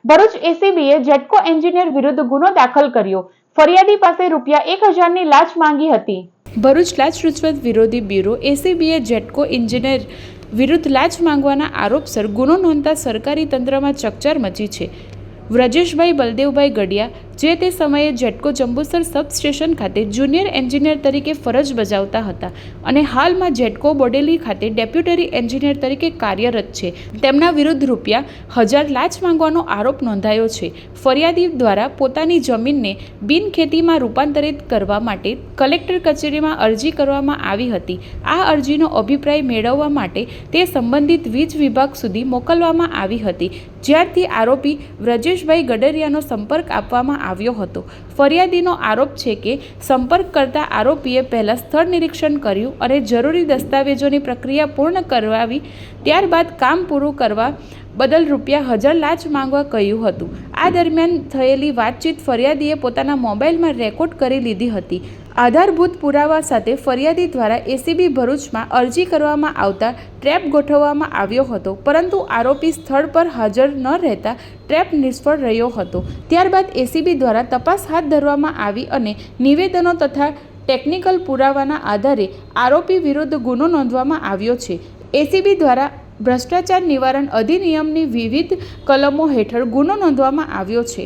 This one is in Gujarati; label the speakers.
Speaker 1: ભરૂચ એસીબીએ જેટકો એન્જિનિયર વિરુદ્ધ ગુનો દાખલ કર્યો। ફરિયાદી પાસે ₹1000ની લાંચ માંગી હતી। ભરૂચ લાંચ રૂશ્વત વિરોધી બ્યુરો એસીબીએ જેટકો એન્જિનિયર વિરુદ્ધ લાંચ માંગવાના આરોપસર ગુનો નોંધતા સરકારી તંત્રમાં ચકચાર મચી છે। વ્રજેશભાઈ બલદેવભાઈ ગડિયા જે તે સમયે જેટકો જંબુસર સબસ્ટેશન ખાતે જુનિયર એન્જિનિયર તરીકે ફરજ બજાવતા હતા અને હાલમાં જેટકો બોડેલી ખાતે ડેપ્યુટરી એન્જિનિયર તરીકે કાર્યરત છે। તેમના વિરુદ્ધ ₹1000 લાંચ માંગવાનો આરોપ નોંધાયો છે। ફરિયાદી દ્વારા પોતાની જમીનને બિનખેતીમાં રૂપાંતરિત કરવા માટે કલેક્ટર કચેરીમાં અરજી કરવામાં આવી હતી। આ અરજીનો અભિપ્રાય મેળવવા માટે તે સંબંધિત વીજ વિભાગ સુધી મોકલવામાં આવી હતી, જ્યારથી આરોપી વ્રજેશભાઈ ગડરિયાનો સંપર્ક આપવામાં આવ્યો હતો। ફરિયાદીનો આરોપ છે કે સંપર્ક કરતા આરોપીએ પહેલા સ્થળ નિરીક્ષણ કર્યું અને જરૂરી દસ્તાવેજોની પ્રક્રિયા પૂર્ણ કરાવી ત્યારબાદ કામ પૂરું કરવા બદલ ₹1000 લાંચ માંગવા કહ્યું હતું। આ દરમિયાન થયેલી વાતચીત ફરિયાદીએ પોતાના મોબાઈલમાં રેકોર્ડ કરી લીધી હતી। આધારભૂત પુરાવા સાથે ફરિયાદી દ્વારા એસીબી ભરૂચમાં અરજી કરવામાં આવતા ટ્રેપ ગોઠવવામાં આવ્યો હતો, પરંતુ આરોપી સ્થળ પર હાજર ન રહેતા ટ્રેપ નિષ્ફળ રહ્યો હતો। ત્યારબાદ એસીબી દ્વારા તપાસ હાથ ધરવામાં આવી અને નિવેદનો તથા ટેકનિકલ પુરાવાના આધારે આરોપી વિરુદ્ધ ગુનો નોંધવામાં આવ્યો છે। એસીબી દ્વારા ભ્રષ્ટાચાર નિવારણ અધિનિયમની વિવિધ કલમો હેઠળ ગુનો નોંધવામાં આવ્યો છે।